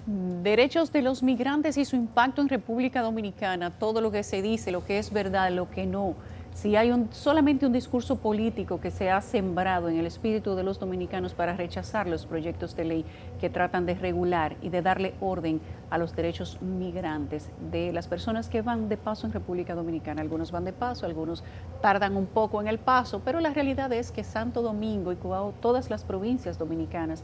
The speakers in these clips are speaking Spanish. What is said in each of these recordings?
Derechos de los migrantes y su impacto en República Dominicana, todo lo que se dice, lo que es verdad, lo que no. Si hay solamente un discurso político que se ha sembrado en el espíritu de los dominicanos para rechazar los proyectos de ley que tratan de regular y de darle orden a los derechos migrantes de las personas que van de paso en República Dominicana. Algunos van de paso, algunos tardan un poco en el paso, pero la realidad es que Santo Domingo y todas las provincias dominicanas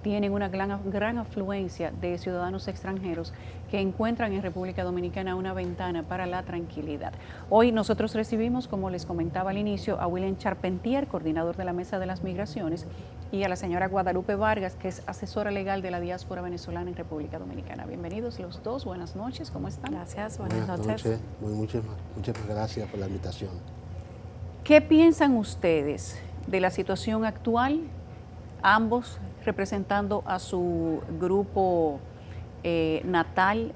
tienen una gran afluencia de ciudadanos extranjeros que encuentran en República Dominicana una ventana para la tranquilidad. Hoy nosotros recibimos, como les comentaba al inicio, a William Charpentier, coordinador de la Mesa de las Migraciones, y a la señora Guadalupe Vargas, que es asesora legal de la diáspora venezolana en República Dominicana. Bienvenidos los dos, buenas noches, ¿cómo están? Gracias, buenas noches. Muchas gracias por la invitación. ¿Qué piensan ustedes de la situación actual? Ambos representando a su grupo natal,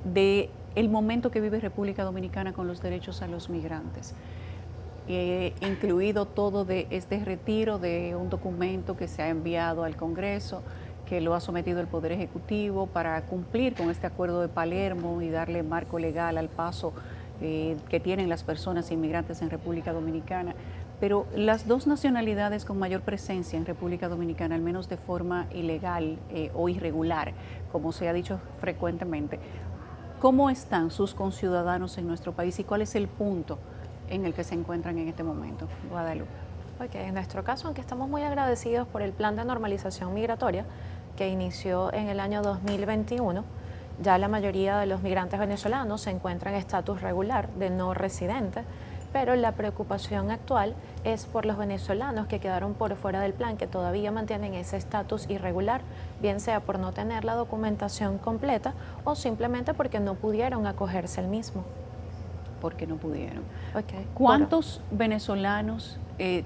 de el momento que vive República Dominicana con los derechos a los migrantes, incluido todo de este retiro de un documento que se ha enviado al Congreso, que lo ha sometido el Poder Ejecutivo para cumplir con este acuerdo de Palermo y darle marco legal al paso que tienen las personas inmigrantes en República Dominicana. Pero las dos nacionalidades con mayor presencia en República Dominicana, al menos de forma ilegal o irregular, como se ha dicho frecuentemente, ¿cómo están sus conciudadanos en nuestro país y cuál es el punto en el que se encuentran en este momento? Guadalupe. Ok, en nuestro caso, aunque estamos muy agradecidos por el plan de normalización migratoria que inició en el año 2021, ya la mayoría de los migrantes venezolanos se encuentran en estatus regular de no residente, pero la preocupación actual es por los venezolanos que quedaron por fuera del plan, que todavía mantienen ese estatus irregular, bien sea por no tener la documentación completa o simplemente porque no pudieron acogerse al mismo. Porque no pudieron. Okay. ¿Cuántos venezolanos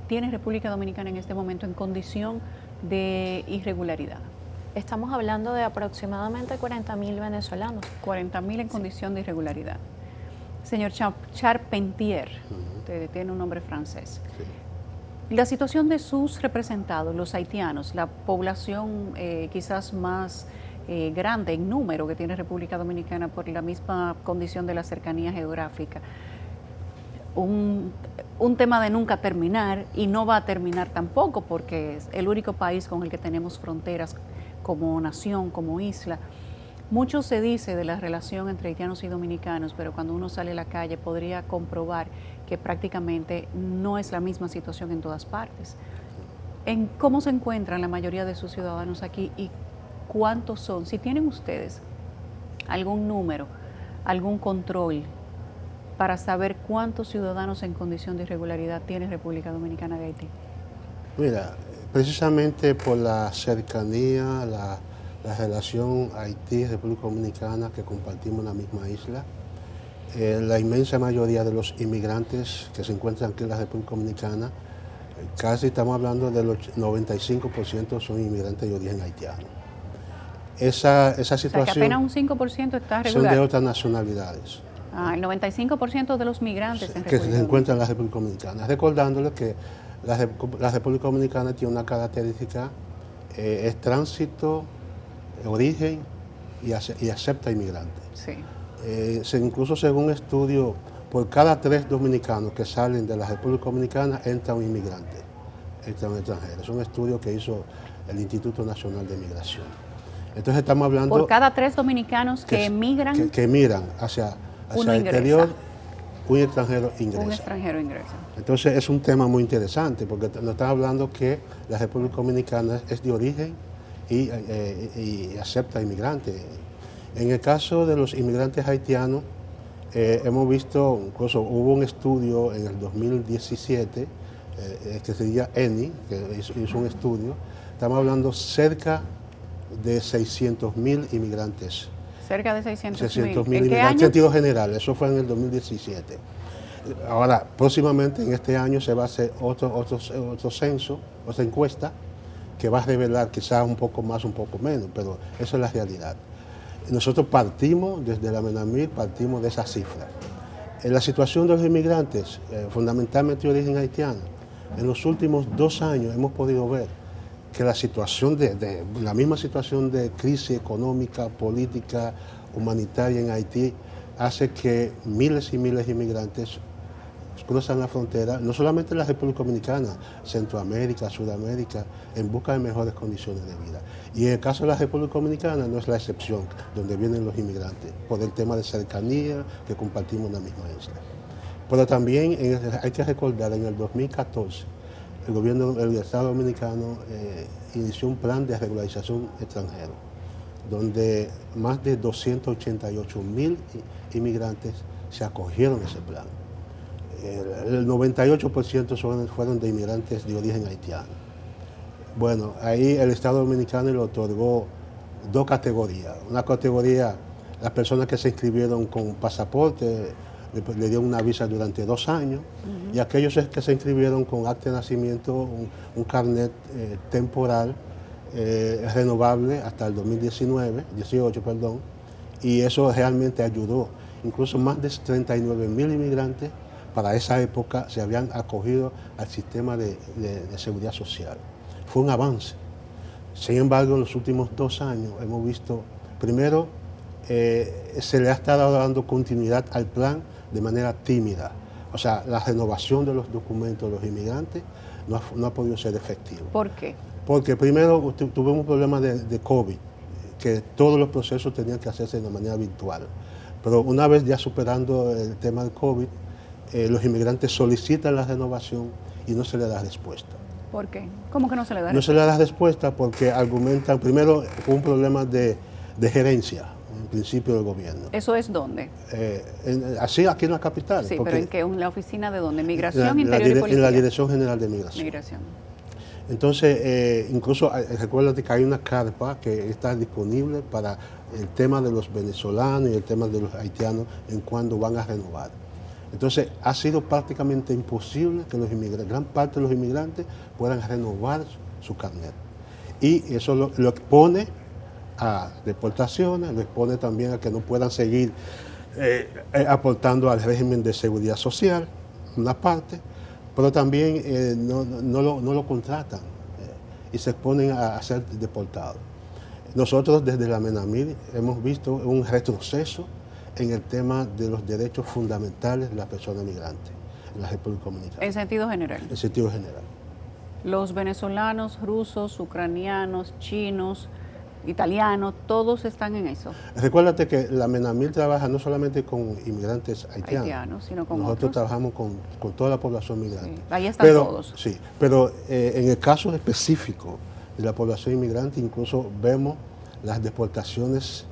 tiene República Dominicana en este momento en condición de irregularidad? Estamos hablando de aproximadamente 40.000 venezolanos. 40.000 en condición de irregularidad. Señor Charpentier, usted tiene un nombre francés. Sí. La situación de sus representados, los haitianos, la población quizás más grande en número que tiene República Dominicana por la misma condición de la cercanía geográfica, un tema de nunca terminar, y no va a terminar tampoco porque es el único país con el que tenemos fronteras como nación, como isla. Mucho se dice de la relación entre haitianos y dominicanos, pero cuando uno sale a la calle podría comprobar que prácticamente no es la misma situación en todas partes. ¿En cómo se encuentran la mayoría de sus ciudadanos aquí y cuántos son? Si tienen ustedes algún número, algún control para saber cuántos ciudadanos en condición de irregularidad tiene República Dominicana de Haití. Mira, precisamente por la cercanía, la relación Haití-República Dominicana, que compartimos la misma isla, la inmensa mayoría de los inmigrantes que se encuentran aquí en la República Dominicana, casi estamos hablando del 95% son inmigrantes de origen haitiano. Esa situación... O sea, que apenas un 5% está regular. Son de otras nacionalidades. El 95% de los migrantes en que se encuentran en la República Dominicana. Recordándoles que la República Dominicana tiene una característica, es tránsito, origen y acepta inmigrantes. Sí. Incluso según estudio, por cada 3 dominicanos que salen de la República Dominicana entra un inmigrante, entra un extranjero. Es un estudio que hizo el Instituto Nacional de Migración. Entonces estamos hablando... Por cada 3 dominicanos que emigran... Que emigran hacia el exterior, un extranjero ingresa. Un extranjero ingresa. Entonces es un tema muy interesante porque nos está hablando que la República Dominicana es de origen y acepta inmigrantes. En el caso de los inmigrantes haitianos, hemos visto, incluso hubo un estudio en el 2017, que se llama ENI, que hizo un estudio, estamos hablando cerca de 600.000 inmigrantes. Cerca de 600.000. 600.000 inmigrantes en sentido general, eso fue en el 2017. Ahora, próximamente en este año se va a hacer otro censo, otra encuesta, que va a revelar quizás un poco más, un poco menos, pero eso es la realidad. Nosotros partimos, desde la MENAMIR, partimos de esa cifra. En la situación de los inmigrantes, fundamentalmente de origen haitiano, en los últimos 2 años hemos podido ver que la situación la misma situación de crisis económica, política, humanitaria en Haití hace que miles y miles de inmigrantes cruzan la frontera, no solamente en la República Dominicana, Centroamérica, Sudamérica, en busca de mejores condiciones de vida. Y en el caso de la República Dominicana no es la excepción, donde vienen los inmigrantes, por el tema de cercanía que compartimos en la misma isla. Pero también hay que recordar, en el 2014, el Estado Dominicano inició un plan de regularización extranjero, donde más de 288,000 inmigrantes se acogieron a ese plan. El 98% fueron de inmigrantes de origen haitiano. Bueno, ahí el Estado Dominicano le otorgó dos categorías. Una categoría, las personas que se inscribieron con pasaporte, le dieron una visa durante 2 años, y aquellos que se inscribieron con acta de nacimiento, un carnet temporal renovable hasta el 2018, y eso realmente ayudó. Incluso más de 39,000 inmigrantes para esa época se habían acogido al sistema de seguridad social. Fue un avance. Sin embargo, en los últimos 2 años hemos visto, primero, se le ha estado dando continuidad al plan de manera tímida. O sea, la renovación de los documentos de los inmigrantes no ha podido ser efectiva. ¿Por qué? Porque primero tuvimos un problema de COVID, que todos los procesos tenían que hacerse de manera virtual. Pero una vez ya superando el tema del COVID, los inmigrantes solicitan la renovación y no se le da respuesta. ¿Por qué? ¿Cómo que no se le da respuesta? No se le da respuesta porque argumentan, primero, un problema de gerencia, en principio del gobierno. ¿Eso es dónde? Así aquí en la capital. Sí, pero ¿en qué? ¿En la oficina de dónde? ¿Migración, Interior y Policía? En la Dirección General de Migración. Migración. Entonces, incluso recuérdate que hay una carpa que está disponible para el tema de los venezolanos y el tema de los haitianos en cuando van a renovar. Entonces, ha sido prácticamente imposible que gran parte de los inmigrantes puedan renovar su carnet. Y eso lo expone a deportaciones, lo expone también a que no puedan seguir aportando al régimen de seguridad social, una parte, pero también no lo contratan y se exponen a ser deportados. Nosotros desde la MENAMIR hemos visto un retroceso en el tema de los derechos fundamentales de las personas migrantes en la República Dominicana. En sentido general. En sentido general. Los venezolanos, rusos, ucranianos, chinos, italianos, todos están en eso. Recuérdate que la MENAMIR trabaja no solamente con inmigrantes haitianos, sino con nosotros otros. trabajamos con toda la población migrante. Sí, ahí están todos. Sí, pero en el caso específico de la población inmigrante, incluso vemos las deportaciones,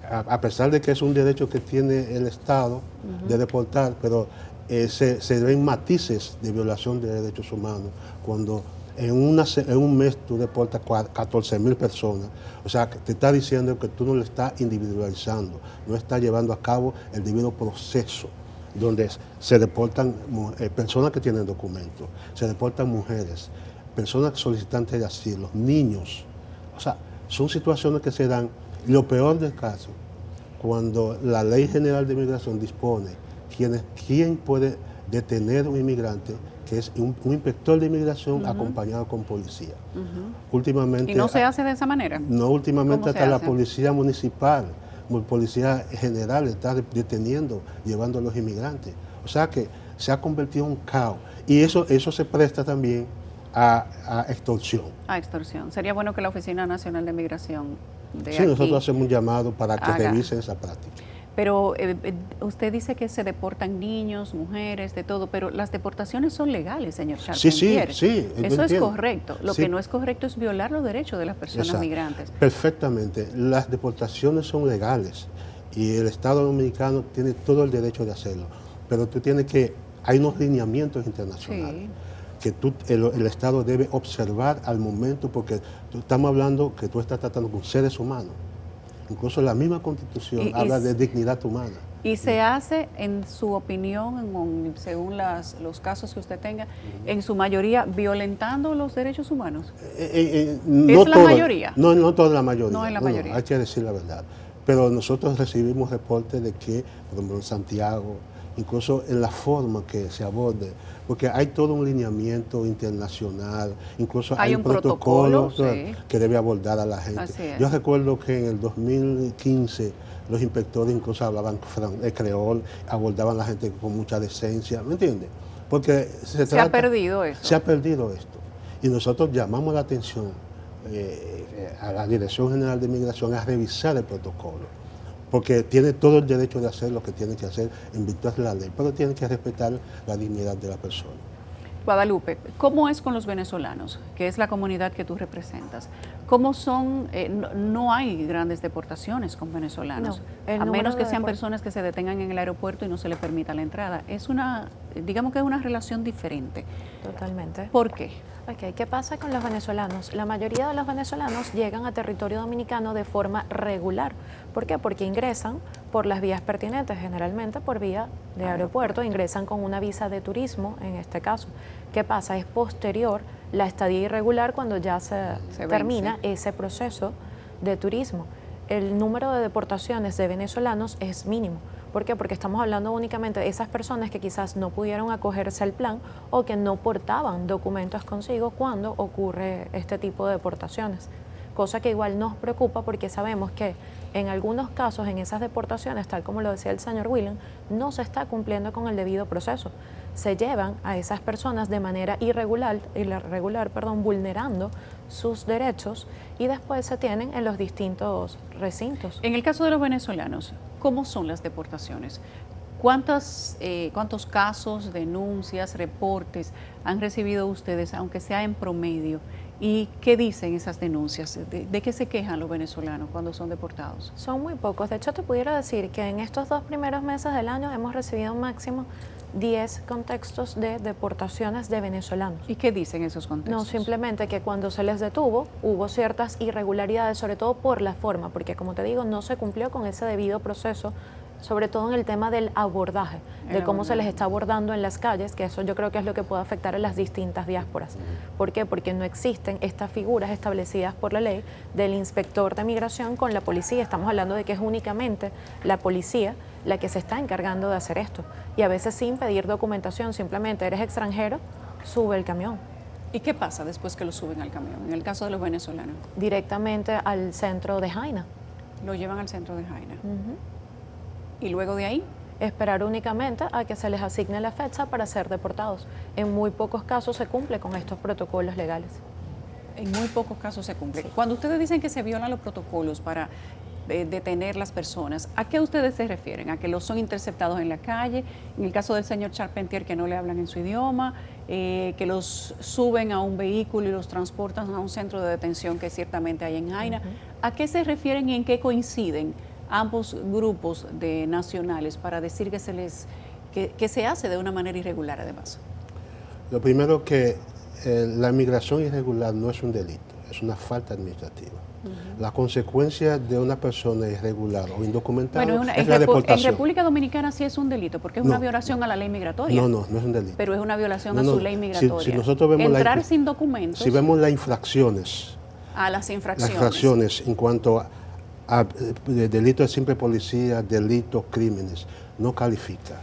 a pesar de que es un derecho que tiene el Estado de deportar, pero se ven matices de violación de derechos humanos cuando en un mes tú deportas 14,000 personas. O sea, te está diciendo que tú no le estás individualizando, no estás llevando a cabo el debido proceso, donde se deportan personas que tienen documentos, se deportan mujeres, personas solicitantes de asilo, niños. O sea, son situaciones que se dan. Lo peor del caso, cuando la Ley General de Migración dispone quién puede detener a un inmigrante, que es un inspector de inmigración acompañado con policía. Últimamente, ¿Y no se hace de esa manera? No, últimamente hasta la hace? policía municipal, policía general está deteniendo, llevando a los inmigrantes. O sea que se ha convertido en un caos. Y eso se presta también a extorsión. A extorsión. Sería bueno que la Oficina Nacional de Migración Sí, nosotros hacemos un llamado para que revisen esa práctica. Pero usted dice que se deportan niños, mujeres, de todo, pero las deportaciones son legales, señor Charpentier. Sí. Eso es correcto. Lo que no es correcto es violar los derechos de las personas migrantes. Perfectamente. Las deportaciones son legales y el Estado Dominicano tiene todo el derecho de hacerlo. Pero hay unos lineamientos internacionales. Que el Estado debe observar al momento, porque estamos hablando que tú estás tratando con seres humanos. Incluso la misma Constitución habla de dignidad humana. ¿Y se hace, en su opinión, según los casos que usted tenga, en su mayoría violentando los derechos humanos? No la mayoría? No toda la mayoría. No es la mayoría. No, hay que decir la verdad. Pero nosotros recibimos reportes de que, por ejemplo, en Santiago, incluso en la forma que se aborde, porque hay todo un lineamiento internacional, incluso hay un protocolo sí, que debe abordar a la gente. Así es. Yo recuerdo que en el 2015 los inspectores incluso hablaban creol, abordaban a la gente con mucha decencia, ¿me entiendes? Porque se ha perdido eso. Se ha perdido esto. Y nosotros llamamos la atención a la Dirección General de Migración a revisar el protocolo, porque tiene todo el derecho de hacer lo que tiene que hacer en virtud de la ley, pero tiene que respetar la dignidad de la persona. Guadalupe, ¿cómo es con los venezolanos, que es la comunidad que tú representas? ¿Cómo son? No hay grandes deportaciones con venezolanos, a menos que sean personas que se detengan en el aeropuerto y no se les permita la entrada. Es digamos que es una relación diferente. Totalmente. ¿Por qué? Ok, ¿qué pasa con los venezolanos? La mayoría de los venezolanos llegan a territorio dominicano de forma regular. ¿Por qué? Porque ingresan por las vías pertinentes, generalmente por vía de aeropuerto, ingresan con una visa de turismo, en este caso. ¿Qué pasa? Es posterior la estadía irregular cuando ya se termina ese proceso de turismo. El número de deportaciones de venezolanos es mínimo. ¿Por qué? Porque estamos hablando únicamente de esas personas que quizás no pudieron acogerse al plan o que no portaban documentos consigo cuando ocurre este tipo de deportaciones. Cosa que igual nos preocupa porque sabemos que en algunos casos, en esas deportaciones, tal como lo decía el señor William, no se está cumpliendo con el debido proceso. Se llevan a esas personas de manera irregular, vulnerando sus derechos y después se tienen en los distintos recintos. En el caso de los venezolanos, ¿cómo son las deportaciones? ¿Cuántos casos, denuncias, reportes han recibido ustedes, aunque sea en promedio? ¿Y qué dicen esas denuncias? ¿De qué se quejan los venezolanos cuando son deportados? Son muy pocos. De hecho, te pudiera decir que en estos 2 primeros meses del año hemos recibido un máximo 10 contextos de deportaciones de venezolanos. ¿Y qué dicen esos contextos? No, simplemente que cuando se les detuvo hubo ciertas irregularidades, sobre todo por la forma, porque como te digo, no se cumplió con ese debido proceso, sobre todo en el tema del abordaje, de cómo se les está abordando en las calles, que eso yo creo que es lo que puede afectar a las distintas diásporas. ¿Por qué? Porque no existen estas figuras establecidas por la ley del inspector de migración con la policía. Estamos hablando de que es únicamente la policía la que se está encargando de hacer esto. Y a veces sin pedir documentación, simplemente eres extranjero, sube el camión. ¿Y qué pasa después que lo suben al camión? En el caso de los venezolanos. Directamente al centro de Jaina. Lo llevan al centro de Jaina. ¿Y luego de ahí? Esperar únicamente a que se les asigne la fecha para ser deportados. En muy pocos casos se cumple con estos protocolos legales. En muy pocos casos se cumple. Sí. Cuando ustedes dicen que se violan los protocolos para detener las personas, ¿a qué ustedes se refieren? ¿A que los son interceptados en la calle? En el caso del señor Charpentier, que no le hablan en su idioma, que los suben a un vehículo y los transportan a un centro de detención que ciertamente hay en Jaina. ¿A qué se refieren y en qué coinciden ambos grupos de nacionales para decir que se hace de una manera irregular además? Lo primero que la migración irregular no es un delito, es una falta administrativa. La consecuencia de una persona irregular o indocumentada es la deportación. En República Dominicana sí es un delito, porque es una violación a la ley migratoria. No es un delito. Pero es una violación a su ley migratoria. Si nosotros vemos entrar sin documentos. Si vemos las infracciones. Las infracciones. Las infracciones en cuanto a delitos de simple policía, delitos, crímenes, no califica.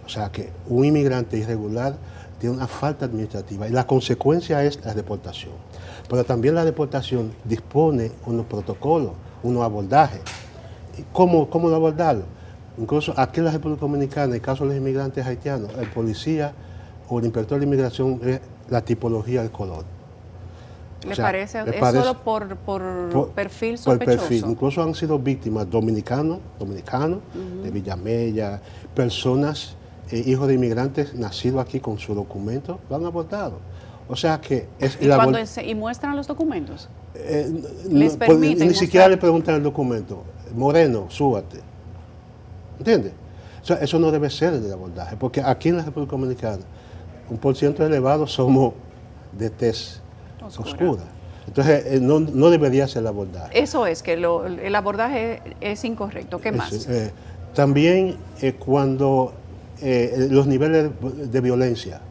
O sea que un inmigrante irregular tiene una falta administrativa y la consecuencia es la deportación. Pero también la deportación dispone unos protocolos, unos abordajes. ¿Cómo lo abordarlo? Incluso aquí en la República Dominicana, en el caso de los inmigrantes haitianos, el policía o el inspector de inmigración es la tipología del color. ¿Le parece? ¿Es solo por perfil sospechoso? Por perfil. Incluso han sido víctimas dominicanos de Villamella, personas, hijos de inmigrantes nacidos aquí con su documento, lo han abortado. O sea que es ¿Y muestran los documentos? ¿Les permiten? Ni siquiera le preguntan el documento. Moreno, súbate. ¿Entiendes? O sea, eso no debe ser el abordaje, porque aquí en la República Dominicana, un % elevado somos de tez oscura. Entonces, no debería ser el abordaje. Eso es, que el abordaje es incorrecto. ¿Qué más? También cuando los niveles de violencia,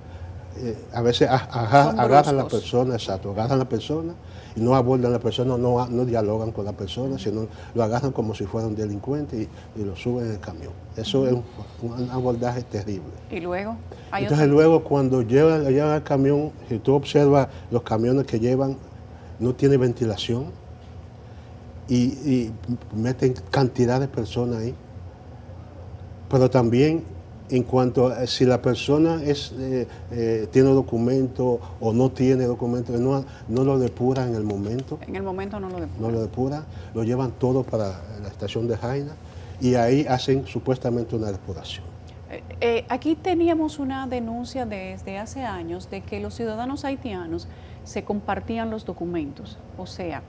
a veces agarran a la persona, agarran a la persona y no abordan a la persona, no dialogan con la persona, sino lo agarran como si fuera un delincuente y lo suben en el camión. Eso es un abordaje terrible. Y luego, entonces luego cuando llevan el camión, si tú observas los camiones que llevan, no tiene ventilación y meten cantidad de personas ahí. Pero también en cuanto a si la persona tiene documento o no tiene documento, no lo depura en el momento. En el momento no lo depura. No lo depura, lo llevan todo para la estación de Jaina y ahí hacen supuestamente una depuración. Aquí teníamos una denuncia desde hace años de que los ciudadanos haitianos se compartían los documentos, o sea,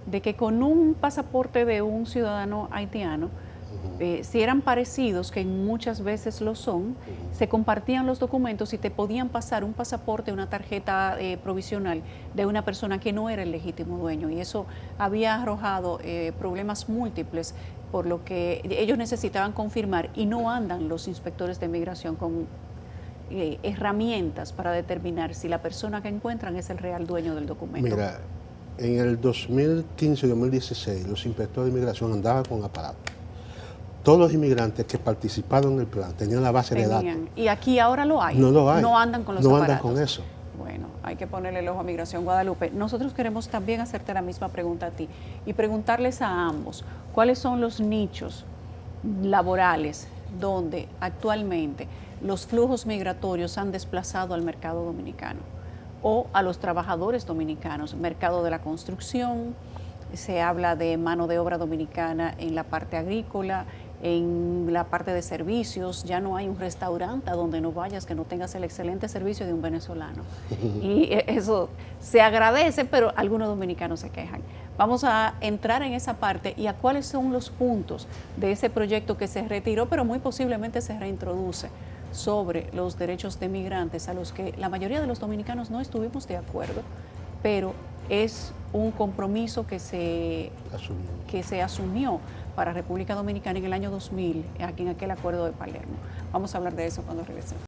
de que con un pasaporte de un ciudadano haitiano, si eran parecidos, que muchas veces lo son, se compartían los documentos y te podían pasar un pasaporte, una tarjeta provisional de una persona que no era el legítimo dueño, y eso había arrojado problemas múltiples, por lo que ellos necesitaban confirmar, y no andan los inspectores de migración con herramientas para determinar si la persona que encuentran es el real dueño del documento. Mira, en el 2015-2016 los inspectores de migración andaban con aparatos. Todos los inmigrantes que participaron en el plan tenían la base de datos. Y aquí ahora lo hay. No lo hay. No andan con los aparatos. No andan con eso. Bueno, hay que ponerle el ojo a Migración Guadalupe. Nosotros queremos también hacerte la misma pregunta a ti y preguntarles a ambos cuáles son los nichos laborales donde actualmente los flujos migratorios han desplazado al mercado dominicano o a los trabajadores dominicanos. Mercado de la construcción, se habla de mano de obra dominicana en la parte agrícola, en la parte de servicios. Ya no hay un restaurante a donde no vayas que no tengas el excelente servicio de un venezolano. Y eso se agradece, pero algunos dominicanos se quejan. Vamos a entrar en esa parte y a cuáles son los puntos de ese proyecto que se retiró, pero muy posiblemente se reintroduce, sobre los derechos de migrantes, a los que la mayoría de los dominicanos no estuvimos de acuerdo, pero es un compromiso que se asumió para República Dominicana en el año 2000, aquí en aquel acuerdo de Palermo. Vamos a hablar de eso cuando regresemos.